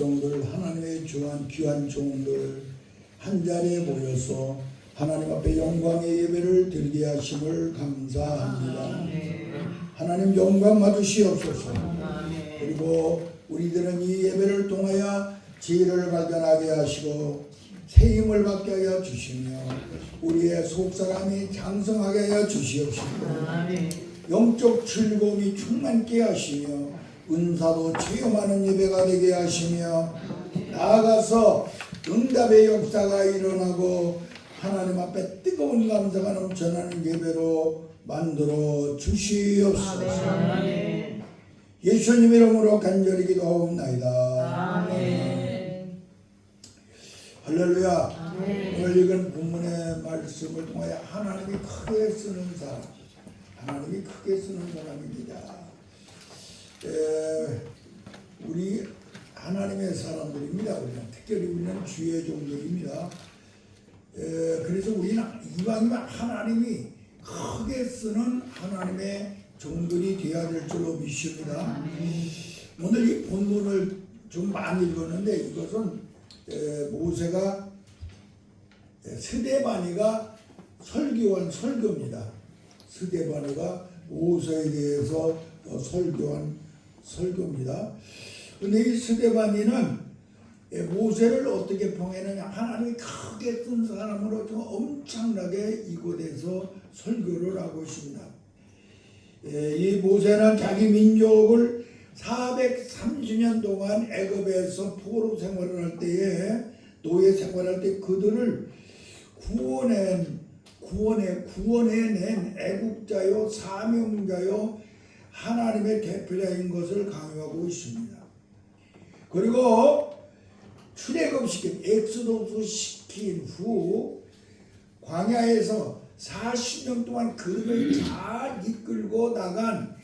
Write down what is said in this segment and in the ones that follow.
백성들, 하나님의 귀한 종들 한 자리에 모여서 하나님 앞에 영광의 예배를 드리게 하심을 감사합니다. 하나님 영광 받으시옵소서. 그리고 우리들은 이 예배를 통하여 지혜를 발견하게 하시고 새 힘을 받게 하여 주시며 우리의 속사람이 장성하게 하여 주시옵시고 영적 즐거움이 충만케 하시며 은사도 체험하는 예배가 되게 하시며 나아가서 응답의 역사가 일어나고 하나님 앞에 뜨거운 감사가 넘쳐나는 예배로 만들어 주시옵소서. 예수님 이름으로 간절히 기도하옵나이다. 아멘. 할렐루야. 오늘 읽은 본문의 말씀을 통하여 하나님이 크게 쓰는 사람, 하나님이 크게 쓰는 사람입니다. 우리 하나님의 사람들입니다. 우리는 특별히 우리는 주의 종들입니다. 그래서 우리는 이왕이면 하나님이 크게 쓰는 하나님의 종들이 되어야 될 줄로 믿습니다. 오늘 이 본문을 좀 많이 읽었는데 이것은 모세가 스데바니가 설교한 설교입니다. 스데바니가 모세에 대해서 설교한 설교입니다. 근데 이 스데바니는 모세를 어떻게 평했느냐, 하나님이 크게 쓴 사람으로 좀 엄청나게 이곳에서 설교를 하고 있습니다. 이 모세는 자기 민족을 430년 동안 애굽에서 포로 생활을 할 때에, 노예 생활할 때 그들을 구원해낸 애국자요 사명자요 하나님의 대표자인 것을 강요하고 있습니다. 그리고 출애굽시킨 엑소도스 시킨 후 광야에서 40년 동안 그들을 잘 이끌고 나간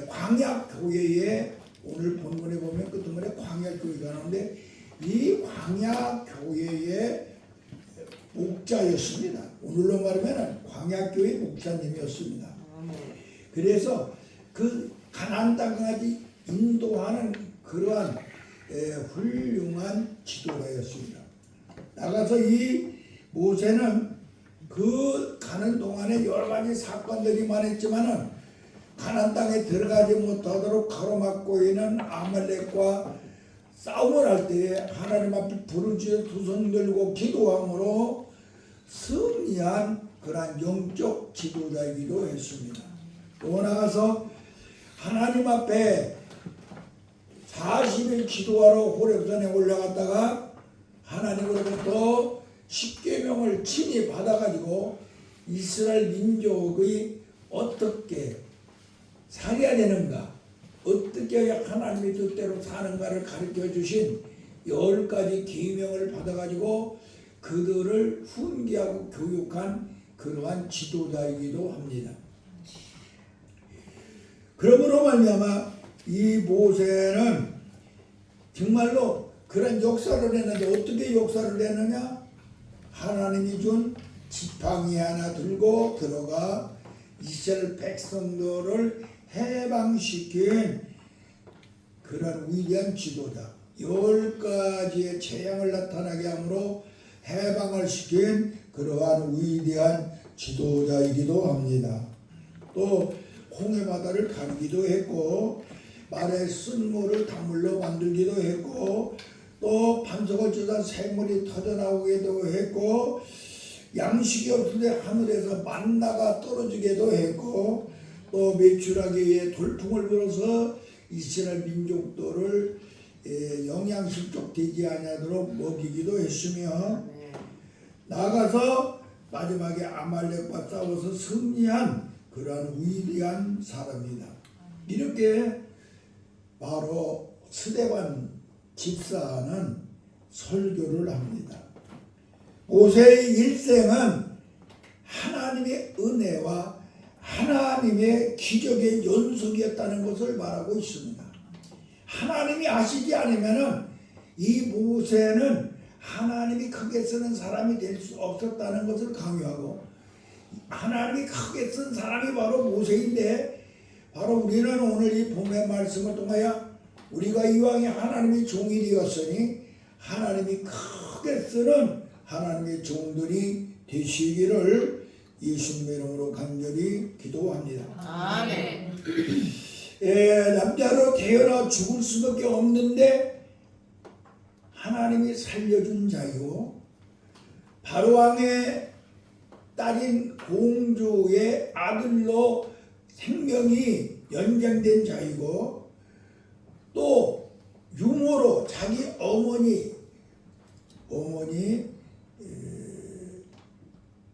광야교회에, 오늘 본문에 보면 끝부분에 광야교회가 나오는데 이 광야교회의 목자였습니다. 오늘로 말하면 광야교회 목사님이었습니다. 그래서 그 가나안 땅까지 인도하는 그러한 훌륭한 지도자였습니다. 나가서 이 모세는 그 가는 동안에 여러 가지 사건들이 많았지만은 가나안 땅에 들어가지 못하도록 가로막고 있는 아말렉과 싸움을 할 때에 하나님 앞에 부르짖어 두 손 들고 기도함으로 승리한 그러한 영적 지도자이기도 했습니다. 또 나가서 하나님 앞에 40일 기도하러 호렙산에 올라갔다가 하나님으로부터 십계명을 친히 받아가지고 이스라엘 민족의 어떻게 살아야 되는가, 어떻게 해야 하나님의 뜻대로 사는가를 가르쳐 주신 10가지 계명을 받아가지고 그들을 훈계하고 교육한 그러한 지도자이기도 합니다. 그러므로 말미암아 이 모세는 정말로 그런 역사를 했는데 어떻게 역사를 했느냐? 하나님이 준 지팡이 하나 들고 들어가 이스라엘 백성들을 해방시킨 그런 위대한 지도자, 10가지의 재앙을 나타나게 함으로 해방을 시킨 그러한 위대한 지도자이기도 합니다. 또 홍해바다를 가르기도 했고 말의 쓴물을 단물로 만들기도 했고 또 반석을 쫓아 샘물이 터져나오기도 했고 양식이 없을 때 하늘에서 만나가 떨어지기도 했고 또 매출하기 위해 돌풍을 불어서 이스라엘 민족들을 영양실족 되지 아니하도록 먹이기도 했으며 나아가서 마지막에 아말렉과 싸워서 승리한 그러한 위대한 사람이다. 이렇게 바로 스데반 집사는 설교를 합니다. 모세의 일생은 하나님의 은혜와 하나님의 기적의 연속이었다는 것을 말하고 있습니다. 하나님이 아시지 않으면 이 모세는 하나님이 크게 쓰는 사람이 될 수 없었다는 것을 강요하고, 하나님이 크게 쓴 사람이 바로 모세인데, 바로 우리는 오늘 이 본문의 말씀을 통하여 우리가 이왕에 하나님의 종이 되었으니 하나님이 크게 쓰는 하나님의 종들이 되시기를 예수님의 이름으로 간절히 기도합니다. 아멘. 남자로 태어나 죽을 수밖에 없는데 하나님이 살려준 자이고 바로왕의 딸인 공주의 아들로 생명이 연장된 자이고 또 유모로 자기 어머니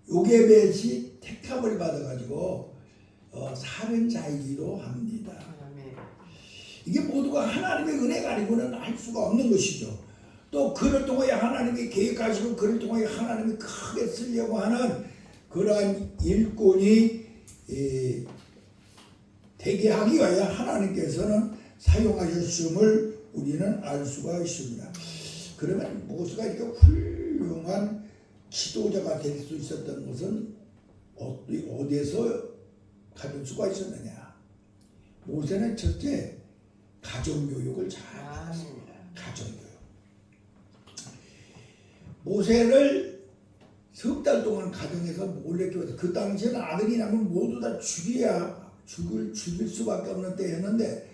요게벳이 택함을 받아가지고 살인자이기도 합니다. 이게 모두가 하나님의 은혜가 아니고는 할 수가 없는 것이죠. 또 그를 통하여 하나님이 계획하시고 그를 통하여 하나님이 크게 쓰려고 하는 그러한 일꾼이 되게 하기 위하여 하나님께서는 사용하셨음을 우리는 알 수가 있습니다. 그러면 모세가 이렇게 훌륭한 지도자가 될 수 있었던 것은 어디에서 가질 수가 있었느냐? 모세는 첫째 가정교육을 잘 받았습니다. 가정교육. 모세를 석 달 동안 가정에서 몰래 키워서 그 당시에는 아들이 나면 모두 다 죽일 수밖에 없는 때였는데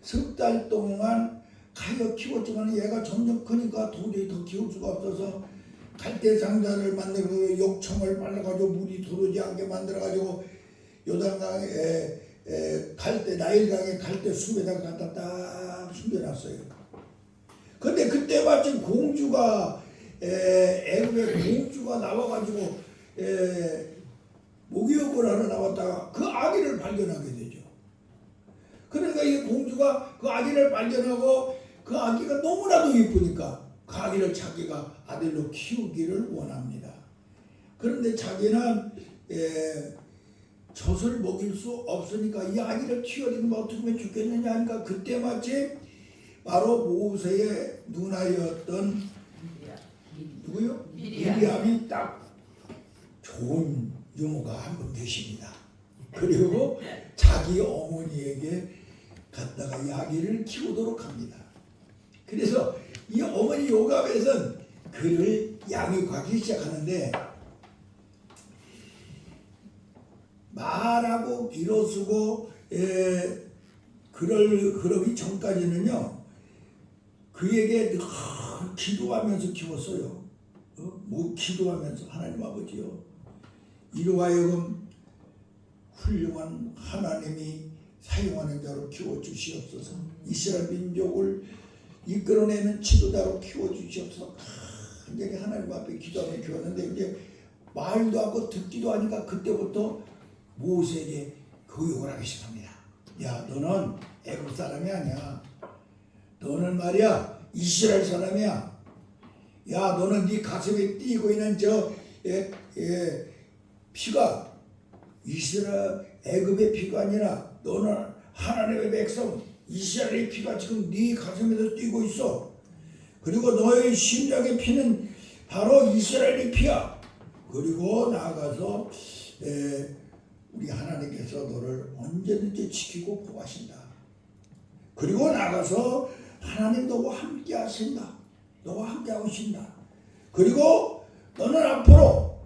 석 달 동안 가여 키웠지만 얘가 점점 크니까 도저히 더 키울 수가 없어서 갈대 상자를 만들고 욕청을 빨라가지고 물이 들어오지 않게 만들어가지고 요단강에 갈대 나일강에 갈대 숲에다가 갖다 딱 숨겨놨어요. 근데 그때 마침 공주가 애굽의 공주가 나와가지고 목욕을 하러 나왔다가 그 아기를 발견하게 되죠. 그러니까 이 공주가 그 아기를 발견하고 그 아기가 너무나도 예쁘니까 그 아기를 자기가 아들로 키우기를 원합니다. 그런데 자기는 젖을 먹일 수 없으니까 이 아기를 키워주면 어떻게 하면 좋겠느냐 하니까 그때 마침 바로 모세의 누나였던 누구요? 미리암이 딱 좋은 유모가 한 분 계십니다. 그리고 자기 어머니에게 갖다가 이 아기를 키우도록 합니다. 그래서 이 어머니 요갑에서는 그를 양육하기 시작하는데 말하고 비로쓰고 그러기 전까지는요 그에게 늘 기도하면서 키웠어요. 기도하면서 하나님 아버지요 이로 하여금 훌륭한 하나님이 사용하는 자로 키워주시옵소서. 이스라엘 민족을 이끌어내는 지도자로 키워주시옵소서. 간절히 하나님 앞에 기도하며 키웠는데 이제 말도 하고 듣기도 하니까 그때부터 모세에게 교육을 하기 시작합니다. 야 너는 애굽 사람이 아니야. 너는 말이야 이스라엘 사람이야. 야 너는 네 가슴에 띄고 있는 저 피가 이스라엘 애굽의 피가 아니라 너는 하나님의 백성 이스라엘의 피가 지금 네 가슴에서 뛰고 있어. 그리고 너의 심장의 피는 바로 이스라엘의 피야. 그리고 나아가서 우리 하나님께서 너를 언제든지 지키고 보호하신다. 그리고 나아가서 하나님 너와 함께 하신다. 너와 함께 하신다. 그리고 너는 앞으로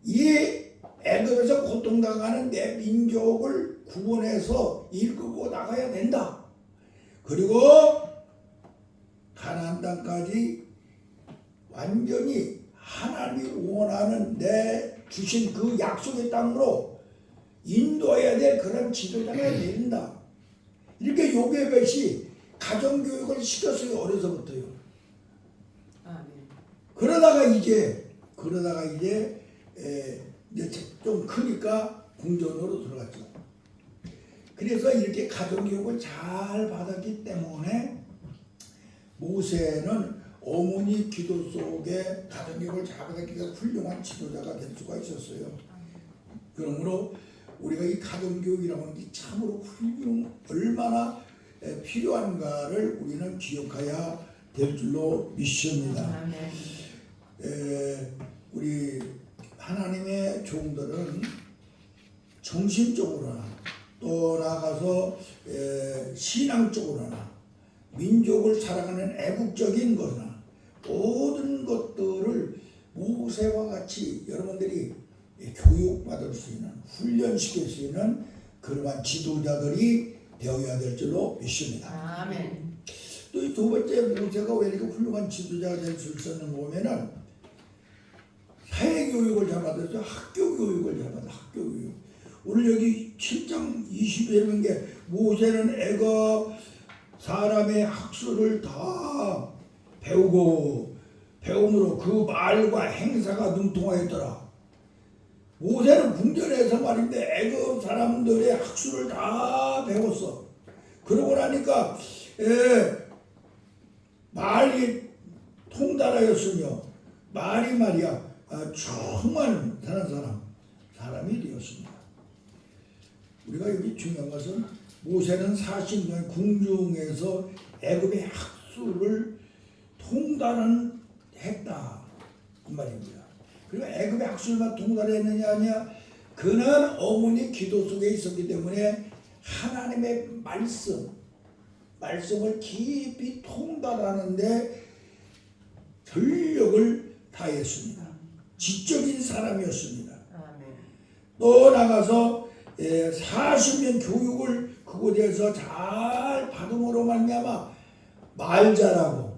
이 애굽에서 고통당하는 내 민족을 구원해서 이끌고 나가야 된다. 그리고 가나안 땅까지 완전히 하나님이 원하는 내 주신 그 약속의 땅으로 인도해야 될 그런 지도자가 되야 된다. 이렇게 요게벳이 가정교육을 시켰어요. 어려서부터요. 그러다가 이제 좀 크니까 궁전으로 들어갔죠. 그래서 이렇게 가정교육을 잘 받았기 때문에 모세는 어머니 기도 속에 가정교육을 잘 받았기 때문에 훌륭한 지도자가 될 수가 있었어요. 그러므로 우리가 이 가정교육이라고 하는 게 참으로 얼마나 필요한가를 우리는 기억해야 될 줄로 믿습니다. 우리 하나님의 종들은 정신적으로나 또 나아가서 신앙적으로나 민족을 사랑하는 애국적인 거나 모든 것들을 모세와 같이 여러분들이 교육받을 수 있는, 훈련시킬 수 있는 그러한 지도자들이 되어야 될 줄로 믿습니다. 아멘. 또 이 두 번째, 모세가 왜 이렇게 훌륭한 지도자가 될 수 있었는가 보면은 사회교육을 잘 받았죠. 학교교육을 잘 받아. 학교교육. 오늘 여기 7장 20에 있는 게 모세는 애굽 사람의 학술을 다 배움으로 그 말과 행사가 능통하였더라. 모세는 궁전에서 말인데 애굽 사람들의 학술을 다 배웠어. 그러고 나니까 말이 통달하였으며 말이 말이야 정말 사는 사람이 되었습니다. 우리가 여기 중요한 것은 모세는 40년 궁중에서 애굽의 학술을 통달했다 그 말입니다. 그리고 애굽의 학술만 통달했느냐 아니야? 그는 어머니 기도 속에 있었기 때문에 하나님의 말씀을 깊이 통달하는데 전력을 다했습니다. 지적인 사람이었습니다. 또 나가서 40년 교육을 그곳에서 잘 받음으로 말미암아 말 잘하고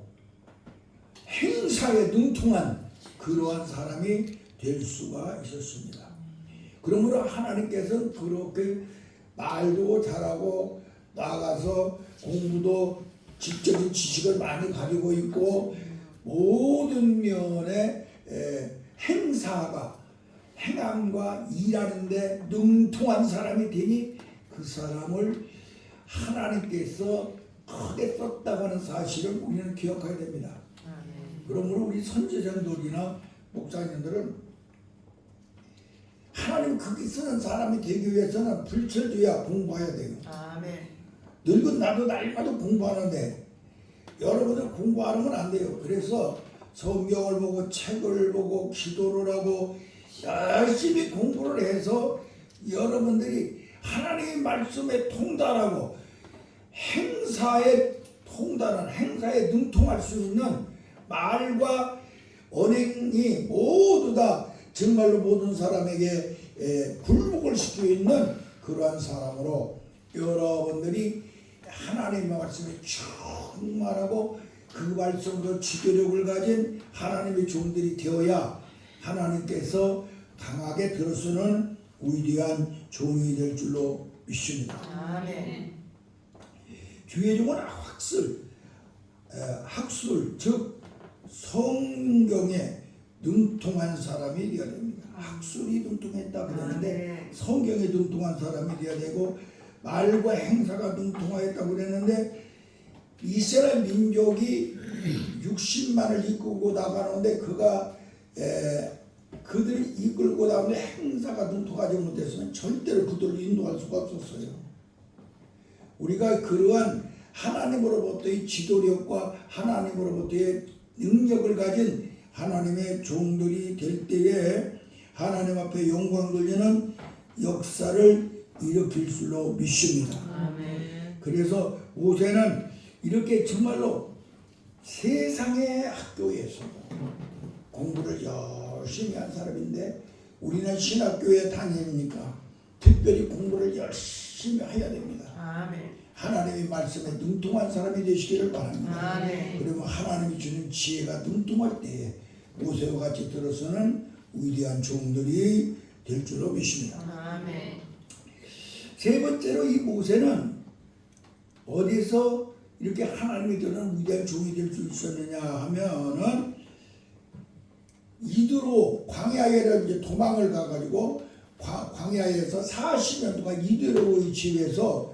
행사에 능통한 그러한 사람이 될 수가 있었습니다. 그러므로 하나님께서는 그렇게 말도 잘하고 나가서 공부도 지적인 지식을 많이 가지고 있고 모든 면의 행함과 일하는데 능통한 사람이 되니 그 사람을 하나님께서 크게 썼다고 하는 사실을 우리는 기억해야 됩니다. 그러므로 우리 선지자들이나 목사님들은 하나님 크게 쓰는 사람이 되기 위해서는 불철주야 공부해야 돼요. 늙은 나도 날마다 공부하는데 여러분들 공부 안 하면 안 돼요. 그래서 성경을 보고 책을 보고 기도를 하고 열심히 공부를 해서 여러분들이 하나님의 말씀에 통달하고 행사에 능통할 수 있는 말과 언행이 모두 다 정말로 모든 사람에게 굴복을 시키고 있는 그러한 사람으로 여러분들이 하나님의 말씀에 충만하고 그 말씀으로 지도력을 가진 하나님의 종들이 되어야 하나님께서 강하게 들어서는 위대한 종이 될 줄로 믿습니다. 아멘. 주의 종은 학술 즉 성경에 능통한 사람이 되어야 됩니다. 학술이 능통했다 그러는데 성경에 능통한 사람이 되어야 되고 말과 행사가 능통하였다고 그랬는데 이스라엘 민족이 60만을 이끌고 나가는데 그들이 이끌고 나오는데 행사가 능통하지 못했으면 절대로 그들을 인도할 수가 없었어요. 우리가 그러한 하나님으로부터의 지도력과 하나님으로부터의 능력을 가진 하나님의 종들이 될 때에 하나님 앞에 영광 돌리는 역사를 일으킬 줄로 믿습니다. 아멘. 그래서 모세는 이렇게 정말로 세상의 학교에서 공부를 열심히 한 사람인데 우리는 신학교에 다니니까 특별히 공부를 열심히 해야 됩니다. 아멘. 하나님의 말씀에 능통한 사람이 되시기를 바랍니다. 아멘. 그리고 하나님이 주는 지혜가 능통할 때에 모세와 같이 들어서는 위대한 종들이 될 줄로 믿습니다. 아멘. 세 번째로 이 모세는 어디서 이렇게 하나님이 되는 위대한 종이 될 수 있었느냐 하면은 이두로 광야에 이제 도망을 가가지고 광야에서 40년 동안 이두로의 집에서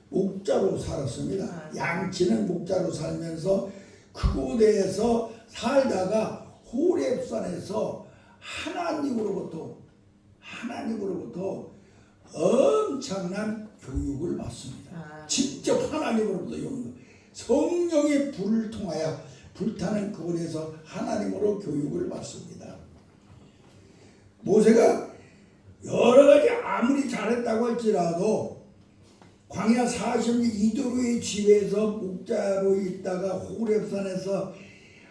목자로 살았습니다. 양치는 목자로 살면서 그곳에서 살다가 호렙산에서 하나님으로부터 엄청난 교육을 받습니다. 직접 하나님으로부터 성령의 불을 통하여 불타는 그곳에서 하나님으로 교육을 받습니다. 모세가 여러 가지 아무리 잘했다고 할지라도 광야 40년 이도로의 집에서 목자로 있다가 호렙산에서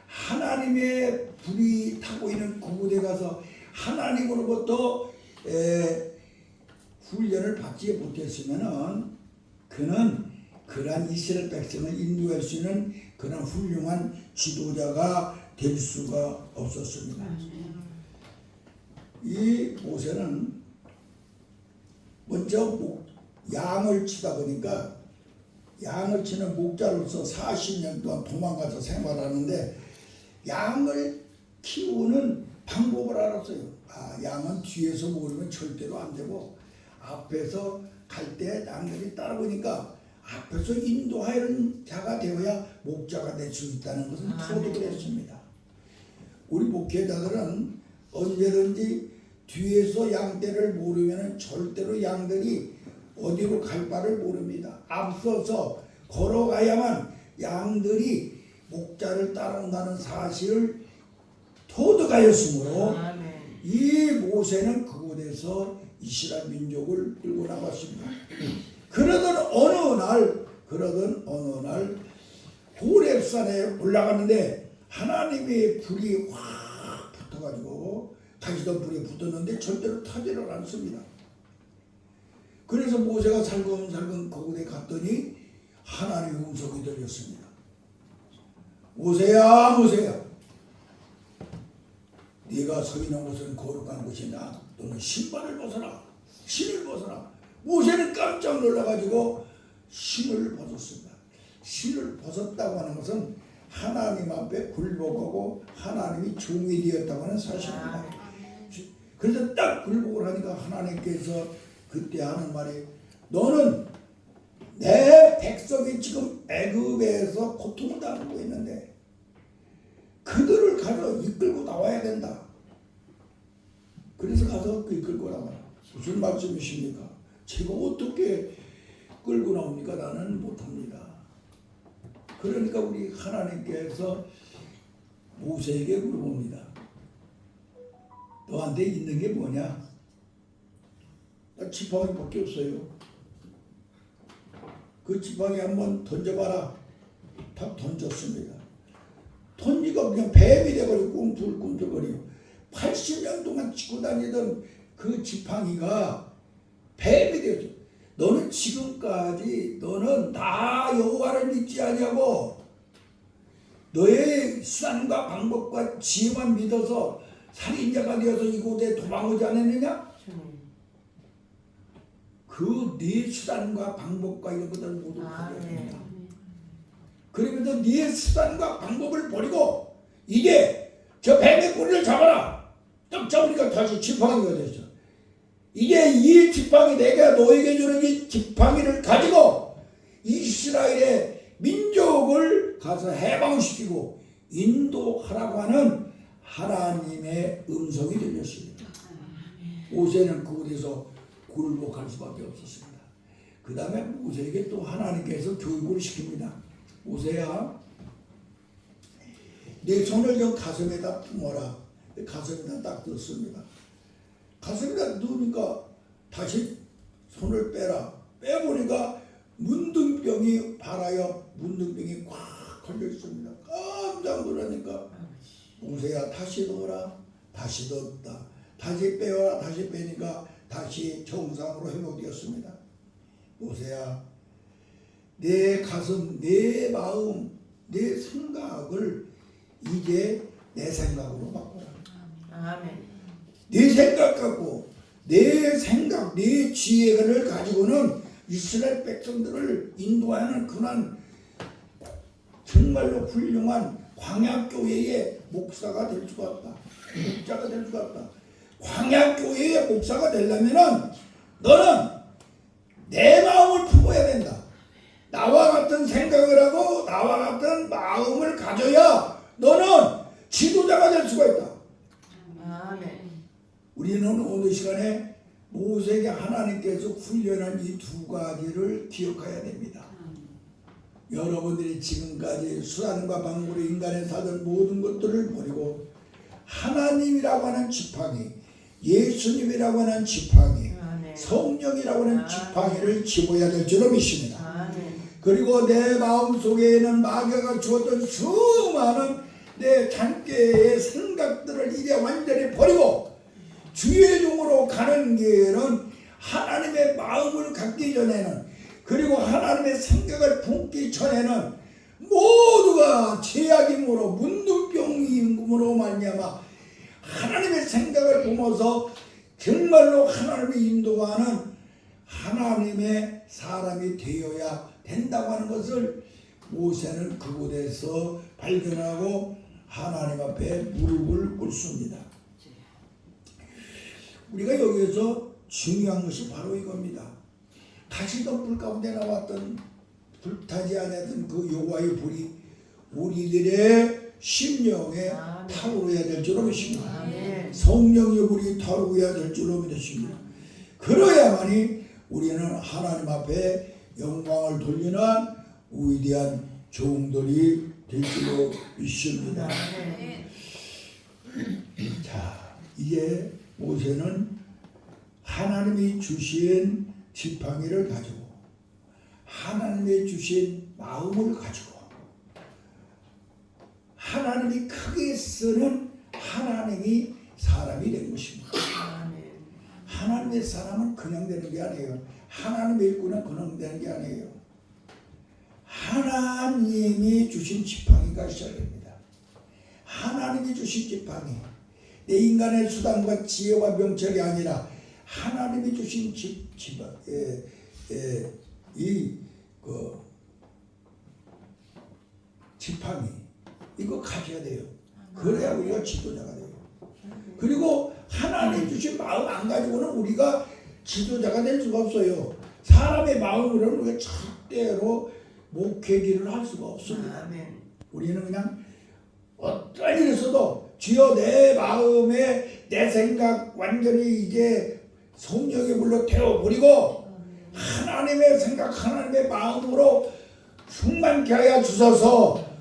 하나님의 불이 타고 있는 그곳에 가서 하나님으로부터 훈련을 받지 못했으면은 그는 그러한 이스라엘 백성을 인도할 수 있는 그런 훌륭한 지도자가 될 수가 없었습니다. 이 모세는 먼저 양을 치다 보니까 양을 치는 목자로서 40년 동안 도망가서 생활하는데 양을 키우는 방법을 알았어요. 양은 뒤에서 모르면 절대로 안 되고 앞에서 갈 때 양들이 따라오니까 앞에서 인도하는 자가 되어야 목자가 될 수 있다는 것을 터득을 했습니다. 우리 목회자들은 언제든지 뒤에서 양떼를 모르면 절대로 양들이 어디로 갈 바를 모릅니다. 앞서서 걸어가야만 양들이 목자를 따라온다는 사실을 터득하였으므로 이 모세는 그곳에서 이스라엘 민족을 끌고 나갔습니다. 그러던 어느 날 호렙산에 올라갔는데 하나님의 불이 확 붙어가지고 다시도 불이 붙었는데 절대로 타지를 않습니다. 그래서 모세가 살금살금 그곳에 갔더니 하나님의 음성이 들렸습니다. 모세야 모세야, 네가 서 있는 곳은 거룩한 곳이나 너는 신발을 벗어라, 신을 벗어라. 모세는 깜짝 놀라가지고 신을 벗었습니다. 신을 벗었다고 하는 것은 하나님 앞에 굴복하고 하나님이 종이 되었다고 하는 사실입니다. 그래서 딱 굴복을 하니까 하나님께서 그때 하는 말이, 너는 내 백성이 지금 애굽에서 고통을 당하고 있는데 그들을 가서 이끌고 나와야 된다. 그래서 가서 이끌고 나와라. 무슨 말씀이십니까? 제가 어떻게 끌고 나옵니까? 나는 못합니다. 그러니까 우리 하나님께서 모세에게 물어봅니다. 너한테 있는 게 뭐냐? 나 지팡이밖에 없어요. 그 지팡이 한번 던져봐라. 다 던졌습니다. 던지가 그냥 뱀이 돼버리고 꿈틀꿈틀거리고 80년 동안 치고 다니던 그 지팡이가 뱀이 되었죠. 너는 지금까지 너는 나 여호와를 믿지 아니하고 너의 수단과 방법과 지혜만 믿어서 살인자가 되어서 이곳에 도망오지 않았느냐? 그 네 수단과 방법과 이런 것들을 모두 버려야 된다. 그러면서 네 수단과 방법을 버리고 이제 저 뱀의 꼬리를 잡아라. 딱 잡으니까 다시 지팡이가 됐어. 이제 이 지팡이, 내가 너에게 주는 이 지팡이를 가지고 이스라엘의 민족을 가서 해방시키고 인도하라고 하는 하나님의 음성이 들렸습니다. 모세는 그곳에서 굴복할 수밖에 없었습니다. 그 다음에 모세에게 또 하나님께서 교육을 시킵니다. 모세야, 내 손을 좀 가슴에다 품어라. 가슴에다 딱 넣습니다. 가슴에다 넣으니까 다시 손을 빼라. 빼보니까 문둥병이 발하여 문둥병이 꽉 걸려 있습니다. 깜짝 놀라니까 모세야, 다시 넣어라. 다시 넣었다. 다시 빼어라. 다시 빼니까 다시 정상으로 회복되었습니다. 모세야, 내 가슴, 내 마음, 내 생각을 이제 내 생각으로 바꿔라. 아멘. 네 생각 갖고, 내 생각, 내 지혜를 가지고는 이스라엘 백성들을 인도하는 그런 정말로 훌륭한 광야교회의 목사가 될 수가 없다. 목자가 될 수가 없다. 광야교회의 목사가 되려면은 너는 내 마음을 품어야 된다. 나와 같은 생각을 하고 나와 같은 마음을 가져야 너는 지도자가 될 수가 있다. 아멘. 우리는 오늘 시간에 모세에게 하나님께서 훈련한 이 두 가지를 기억해야 됩니다. 여러분들이 지금까지 수단과 방법으로 인간의 사던 모든 것들을 버리고 하나님이라고 하는 지팡이, 예수님이라고 하는 지팡이, 성령이라고 하는 지팡이를 집어야 될 줄로 믿습니다. 아멘. 그리고 내 마음속에는 마귀가 주었던 수많은 내 잔꾀의 생각들을 이제 완전히 버리고 주의 종으로 가는 길은 하나님의 마음을 갖기 전에는, 그리고 하나님의 생각을 품기 전에는 모두가 죄악임으로 문둥병임으로 말미암아 하나님의 생각을 품어서 정말로 하나님의 인도하는 하나님의 사람이 되어야 된다고 하는 것을 모세는 그곳에서 발견하고 하나님 앞에 무릎을 꿇습니다. 우리가 여기에서 중요한 것이 바로 이겁니다. 다시도 불 가운데 나왔던, 불타지 않았던 그 여호와의 불이 우리들의 심령에 타오르야 될 줄로 믿습니다. 성령의 불이 타오르야 될 줄로 믿습니다. 그러야만이 우리는 하나님 앞에 영광을 돌리는 위대한 종들이 될 줄로 믿습니다. 자, 이제 모세는 하나님이 주신 지팡이를 가지고 하나님이 주신 마음을 가지고 하나님이 크게 쓰는 하나님이 사람이 된 것입니다. 하나님의 사람은 그냥 되는 게 아니에요. 하나님의 일꾼은 그냥 되는 게 아니에요. 하나님이 주신 지팡이가 있어야 됩니다. 하나님이 주신 지팡이, 내 인간의 수단과 지혜와 명철이 아니라 하나님이 주신 지팡이, 이거 가져야 돼요. 그래야 우리가 지도자가 돼요. 그리고 하나님 주신 마음 안 가지고는 우리가 지도자가 될 수가 없어요. 사람의 마음으로는 우리가 절대로 목회기를 할 수가 없습니다. 우리는 그냥 어떤 일이 있어도 주여 내 마음에 내 생각 완전히 이제 성령의 불로 태워버리고 하나님의 생각, 하나님의 마음으로 충만케 하여 주소서.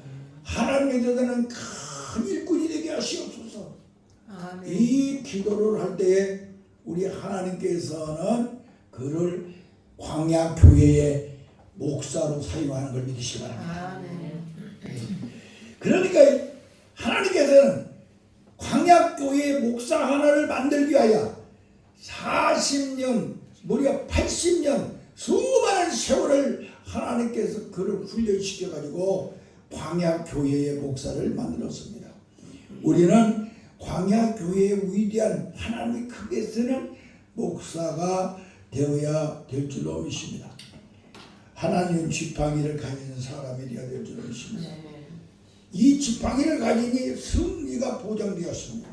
하나님의 뜻에는 큰 일꾼이 되게 하시옵소서. 이 기도를 할 때에 우리 하나님께서는 그를 광야 교회의 목사로 사용하는 걸 믿으시기 바랍니다. 그러니까 하나님께서는 광야 교회의 목사 하나를 만들기 위하여 40년, 무려 80년 수많은 세월을 하나님께서 그를 훈련시켜 가지고 광야 교회의 목사를 만들었습니다. 우리는 광야 교회의 위대한 하나님이 크게 쓰는 목사가 되어야 될 줄로 믿습니다. 하나님 지팡이를 가진 사람이 되어야 될 줄로 믿습니다. 이 지팡이를 가지니 승리가 보장되었습니다.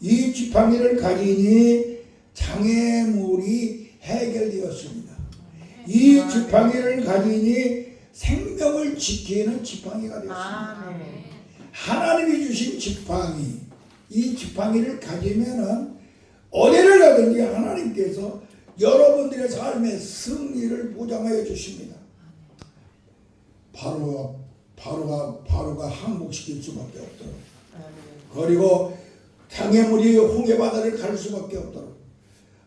이 지팡이를 가지니 장애물이 해결되었습니다. 이 지팡이를 가지니 생명을 지키는 지팡이가 되었습니다. 하나님이 주신 지팡이, 이 지팡이를 가지면은 어디를 가든지 하나님께서 여러분들의 삶의 승리를 보장하여 주십니다. 바로가 항복시킬 수밖에 없도록, 그리고 장애물이 홍해바다를 갈 수밖에 없도록,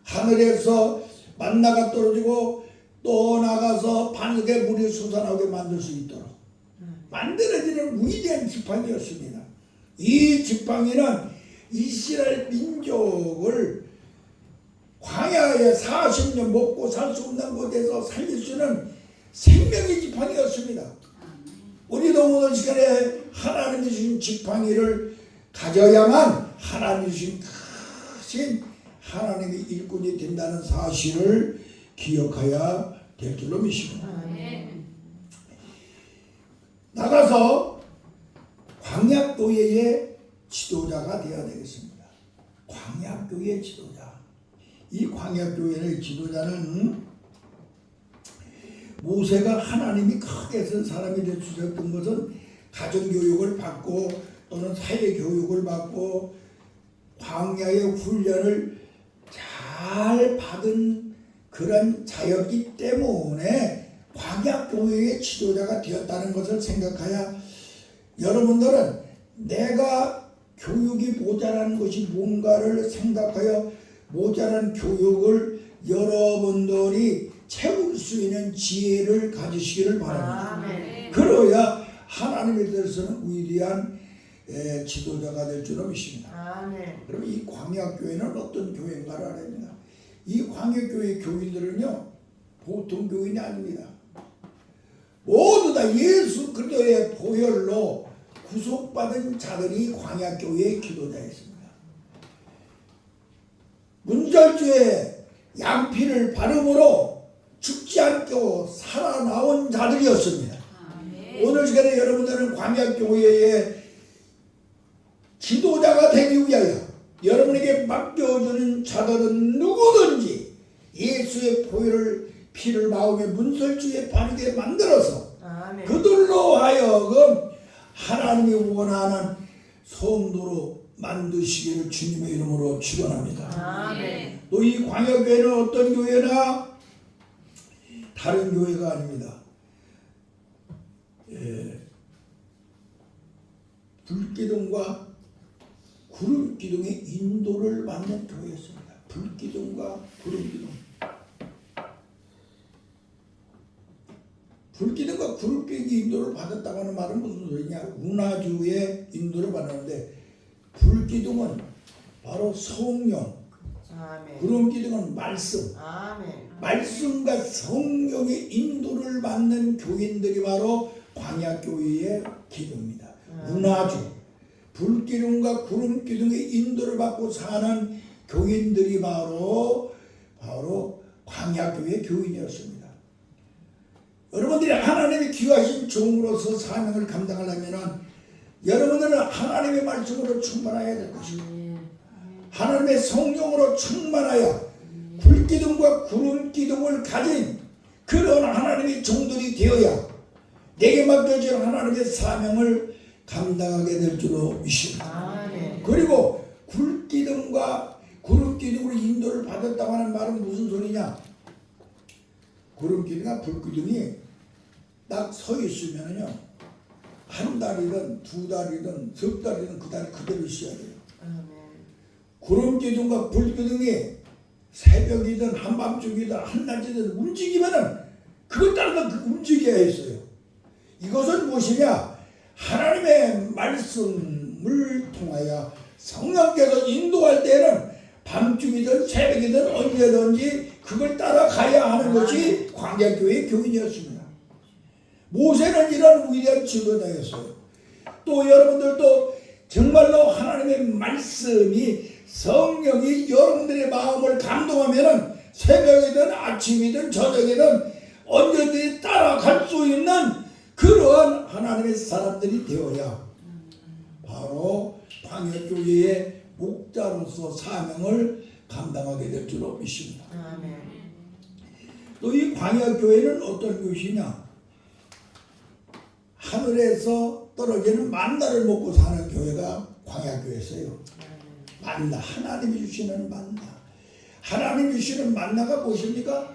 하늘에서 만나가 떨어지고 또 나가서 반석에 물이 솟아나게 만들 수 있도록 만들어지는 위대한 지팡이였습니다. 이 지팡이는 이스라엘 민족을 광야에 40년 먹고 살 수 없는 곳에서 살릴 수 있는 생명의 지팡이였습니다. 우리도 오늘 시간에 하나님이 주신 지팡이를 가져야만 하나님이 주신 크신 하나님의 일꾼이 된다는 사실을 기억해야 될 줄로 믿습니다. 나가서 광야교회의 지도자가 되어야 되겠습니다. 광야교회의 지도자. 이 광야교회의 지도자는 모세가 하나님이 크게 쓴 사람이 될 수 있었던 것은 가정교육을 받고 또는 사회교육을 받고 광야의 훈련을 잘 받은 그런 자였기 때문에 광야교회의 지도자가 되었다는 것을 생각하여 여러분들은 내가 교육이 모자라는 것이 뭔가를 생각하여 모자란 교육을 여러분들이 채울 수 있는 지혜를 가지시기를 바랍니다. 아멘. 그러야 하나님에 대해서는 위대한 지도자가 될 줄로 믿습니다. 아멘. 그러면 이 광야교회는 어떤 교회인가를 알아야 됩니다. 이 광야교회 교인들은요 보통 교인이 아닙니다. 모두 다 예수 그리스도의 보혈로 구속받은 자들이 광야교회의 기도자였습니다. 문절주에 양피를 바름으로 죽지 않고 살아나온 자들이었습니다. 오늘 시간에 여러분들은 광야교회의 지도자가 되기 위하여 여러분에게 맡겨주는 자들은 누구든지 예수의 보혈을 피를 마음의 문설주에 바르게 만들어서 아멘. 그들로 하여금 하나님이 원하는 성도로 만드시기를 주님의 이름으로 축원합니다. 아멘. 또 이 광야교회는 어떤 교회나 다른 교회가 아닙니다. 불기둥과 구름기둥의 인도를 받는 교회였습니다. 불기둥과 구름기둥. 불기둥과 구름기둥의 인도를 받았다고 하는 말은 무슨 소리냐? 운하주의 인도를 받았는데 불기둥은 바로 성령, 아멘. 구름기둥은 말씀. 아멘. 말씀과 성령의 인도를 받는 교인들이 바로 광야교회의 기둥입니다. 운하주, 불기둥과 구름기둥의 인도를 받고 사는 교인들이 바로 광야교회 교인이었습니다. 여러분들이 하나님의 귀하신 종으로서 사명을 감당하려면 여러분들은 하나님의 말씀으로 충만해야 될 것입니다. 하나님의 성령으로 충만하여 불기둥과 구름기둥을 가진 그런 하나님의 종들이 되어야 내게 맡겨진 하나님의 사명을 감당하게 될 줄로 믿습니다. 아멘. 그리고 불기둥과 구름기둥으로 인도를 받았다고 하는 말은 무슨 소리냐? 구름기둥과 불기둥이 딱 서 있으면요 한 달이든 두 달이든 석 달이든 그 달에 그대로 있어야 돼요. 아멘. 구름기둥과 불기둥이 새벽이든 한밤중이든 한낮이든 움직이면은 그것 따라서 움직여야 했어요. 이것은 무엇이냐? 하나님의 말씀을 통하여 성령께서 인도할 때는 밤중이든 새벽이든 언제든지 그걸 따라가야 하는 것이 광야교회의 교인이었습니다. 모세는 이런 위대한 지도자였어요. 또 여러분들도 정말로 하나님의 말씀이 성령이 여러분들의 마음을 감동하면은 새벽이든 아침이든 저녁이든 언제든지 따라갈 수 있는 그러한 하나님의 사람들이 되어야 바로 광야교회의 목자로서 사명을 감당하게 될 줄로 믿습니다. 아멘. 또 이 광야교회는 어떤 것이냐? 하늘에서 떨어지는 만나를 먹고 사는 교회가 광야교회였어요. 만나, 하나님이 주시는 만나. 하나님이 주시는 만나가 무엇입니까?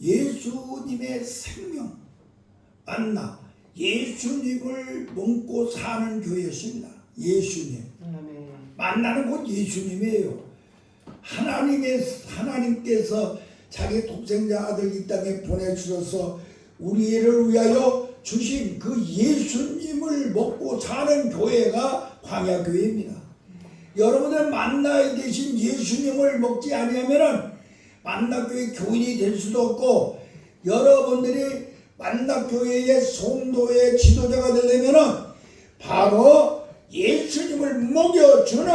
예수님의 생명, 만나. 예수님을 먹고 사는 교회였습니다. 예수님. 아멘. 만나는 곧 예수님이에요. 하나님께서 자기 독생자 아들 이 땅에 보내주셔서 우리를 위하여 주신 그 예수님을 먹고 사는 교회가 광야교회입니다. 여러분들 만나에 계신 예수님을 먹지 아니하면 만나교회 교인이 될 수도 없고, 여러분들이 만나교회의 성도의 지도자가 되려면 바로 예수님을 먹여주는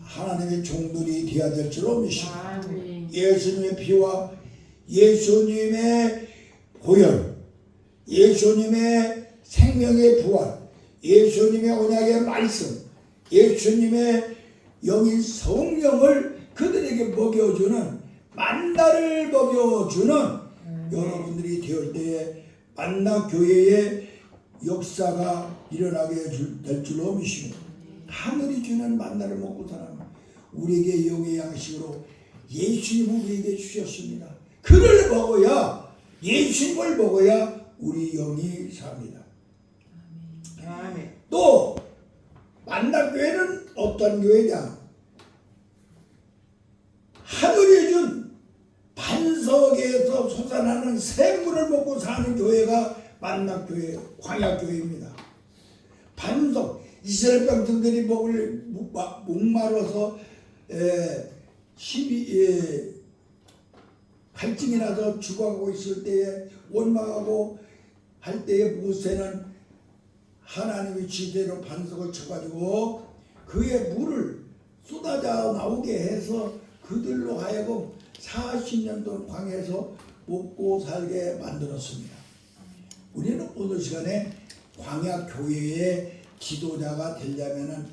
하나님의 종들이 되어야 될 줄로 믿습니다. 아멘. 예수님의 피와 예수님의 보혈, 예수님의 생명의 부활, 예수님의 언약의 말씀, 예수님의 영인 성령을 그들에게 먹여주는, 만나를 먹여주는 여러분들이 되을 때에 만나 교회의 역사가 일어나게 될 줄로 믿습니다. 하늘이 주는 만나를 먹고 사는 우리에게 영의 양식으로 예수님을 우리에게 주셨습니다. 그를 먹어야, 예수님을 먹어야 우리 영이 삽니다. 아멘. 또 만나교회는 어떤 교회냐? 솟아나는 생물을 먹고 사는 교회가 만낙교회, 광야교회입니다. 반석, 이스라엘 백성들이 목마르서 갈증이 나서 죽어가고 있을 때에 원망하고 할 때에 모세는 하나님의 지대로 반석을 쳐가지고 그의 물을 쏟아져 나오게 해서 그들로 하여금 40년 동안 광야에서 먹고 살게 만들었습니다. 우리는 오늘 시간에 광야 교회의 지도자가 되려면은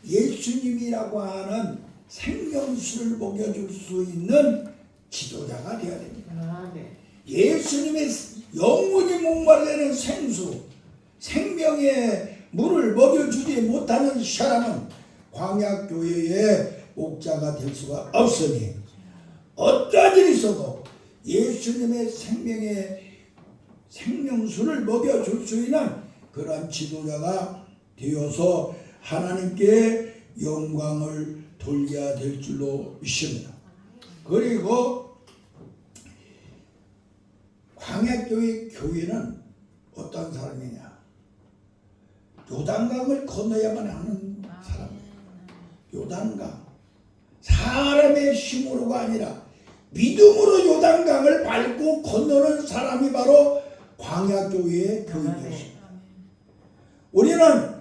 예수님이라고 하는 생명수를 먹여줄 수 있는 지도자가 되어야 됩니다. 아멘. 예수님의 영원히 목마르는 생수, 생명의 물을 먹여주지 못하는 사람은 광야 교회의 목자가 될 수가 없으니 어떤 일이 있어도 예수님의 생명수를 먹여줄 수 있는 그러한 지도자가 되어서 하나님께 영광을 돌려야 될 줄로 믿습니다. 그리고 광야교회 교회는 어떤 사람이냐? 요단강을 건너야만 하는 사람이에요. 요단강. 사람의 힘으로가 아니라 믿음으로 요단강을 밟고 건너는 사람이 바로 광야교회의 교인이었습니다. 우리는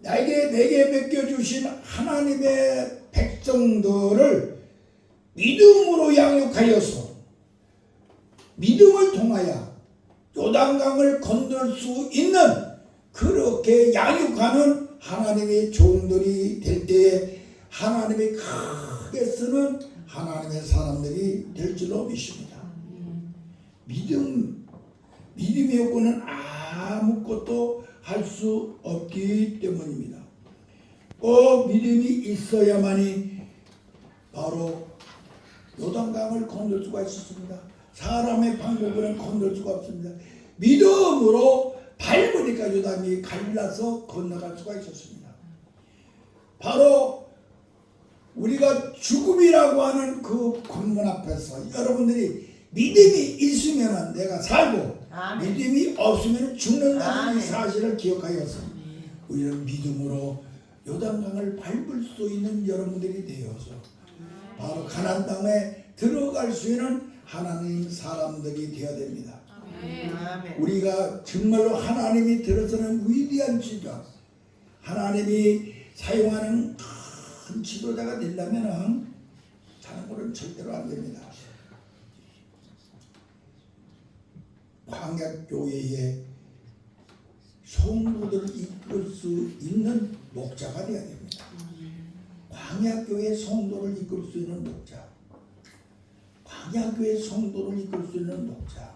내게 맡겨주신 하나님의 백성들을 믿음으로 양육하여서 믿음을 통하여 요단강을 건널 수 있는 그렇게 양육하는 하나님의 종들이 될 때에 하나님이 크게 쓰는 하나님의 사람들이 될 줄로 믿습니다. 믿음이 없고는 아무것도 할 수 없기 때문입니다. 꼭 믿음이 있어야만이 바로 요단강을 건널 수가 있었습니다. 사람의 방법으로는 건널 수가 없습니다. 믿음으로 밟으니까 요단이 갈라서 건너갈 수가 있었습니다. 바로 우리가 죽음이라고 하는 그 관문 앞에서 여러분들이 믿음이 있으면 내가 살고 아멘. 믿음이 없으면 죽는다는 아멘. 사실을 기억하여서 우리는 믿음으로 요단강을 밟을 수 있는 여러분들이 되어서 바로 가나안 땅에 들어갈 수 있는 하나님 사람들이 되어야 됩니다. 아멘. 우리가 정말로 하나님이 들어서는 위대한 지도자, 하나님이 사용하는 큰 지도자가 되려면 다른 것은 절대로 안 됩니다. 광야교회의 성도들을 이끌 수 있는 목자가 되어야 됩니다. 광야교회 성도를 이끌 수 있는 목자, 광야교회 성도를 이끌 수 있는 목자,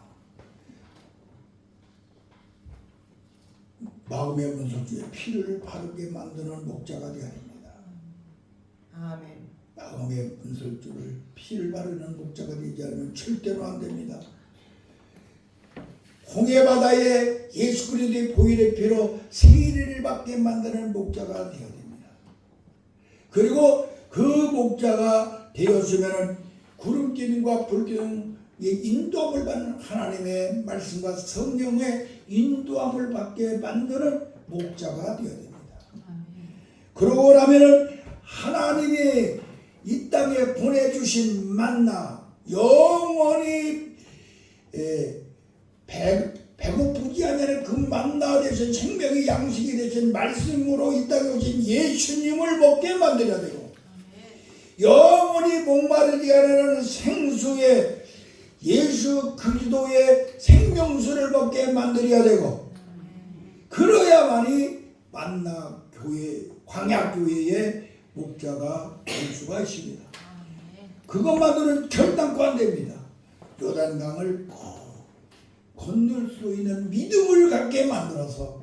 마음의 문석주에 피를 바르게 만드는 목자가 되어야 됩니다. 아멘. 마음의 문설주를 피를 바르는 목자가 되지 않으면 절대로 안 됩니다. 홍해바다에 예수 그리스도의 보혈의 피로 세례를 받게 만드는 목자가 되어야 됩니다. 그리고 그 목자가 되었으면 구름기둥과 불기둥의 인도함을 받는 하나님의 말씀과 성령의 인도함을 받게 만드는 목자가 되어야 됩니다. 그러고 나면은 하나님이 이 땅에 보내주신 만나 영원히 배고프지 않는 그 만나 되신 생명의 양식이 되신 말씀으로 이 땅에 오신 예수님을 먹게 만들어야 되고 영원히 목마르지 않는 생수의 예수 그리스도의 생명수를 먹게 만들어야 되고 그러야만이 만나 교회 광야교회의 목자가 될 수가 있습니다. 그것만으로는 결단코 안 됩니다. 요단강을 건널 수 있는 믿음을 갖게 만들어서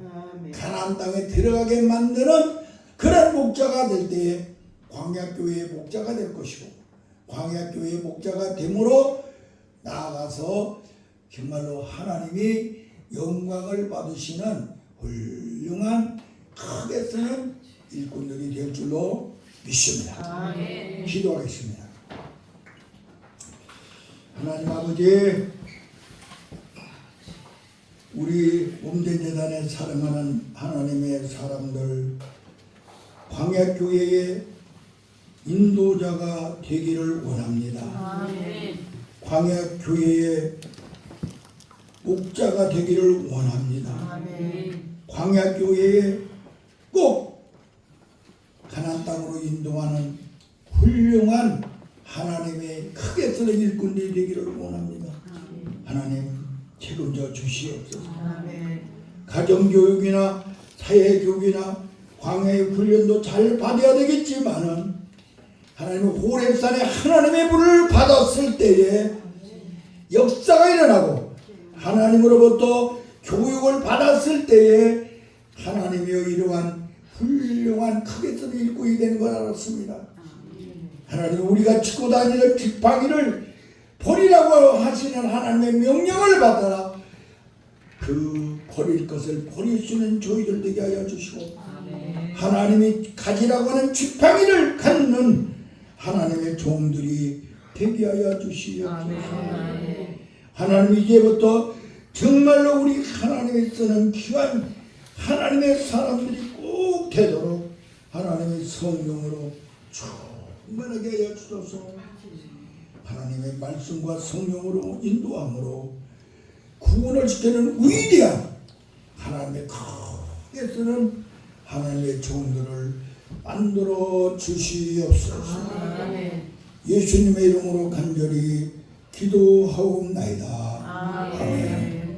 가나안 땅에 들어가게 만드는 그런 목자가 될 때에 광야교회의 목자가 될 것이고 광야교회의 목자가 됨으로 나아가서 정말로 하나님이 영광을 받으시는 훌륭한 크게 쓰는 일꾼들이 될 줄로 믿습니다. 아멘. 기도하겠습니다. 하나님 아버지, 우리 옴대재단에 사랑하는 하나님의 사람들, 광야교회의 인도자가 되기를 원합니다. 아멘. 광야교회의 목자가 되기를 원합니다. 아멘. 광야교회에 꼭 가나안 땅으로 인도하는 훌륭한 하나님의 크게 쓰는 일꾼들이 되기를 원합니다. 하나님 책임져 주시옵소서. 아멘. 가정교육이나 사회교육이나 광야의 훈련도 잘 받아야 되겠지만은 하나님 호렙산에 하나님의 불을 받았을 때에 역사가 일어나고 하나님으로부터 교육을 받았을 때에 하나님이여 이러한 훌륭한 크게 쓰는 일꾼이 되는 걸 알았습니다. 하나님 우리가 치고 다니는 지팡이를 버리라고 하시는 하나님의 명령을 받아라 그 버릴 것을 버릴 수 있는 저희들 되게 하여 주시고 하나님이 가지라고 하는 지팡이를 갖는 하나님의 종들이 되게 하여 주시옵소서. 하나님 이제부터 정말로 우리 하나님이 쓰는 귀한 하나님의 사람들이 꼭 되도록 하나님의 성령으로 충만하게 하여 주소서. 하나님의 말씀과 성령으로 인도함으로 구원을 시키는 위대한 하나님의 크게 쓰는 하나님의 종들을 만들어 주시옵소서. 예수님의 이름으로 간절히 기도하옵나이다. 아멘.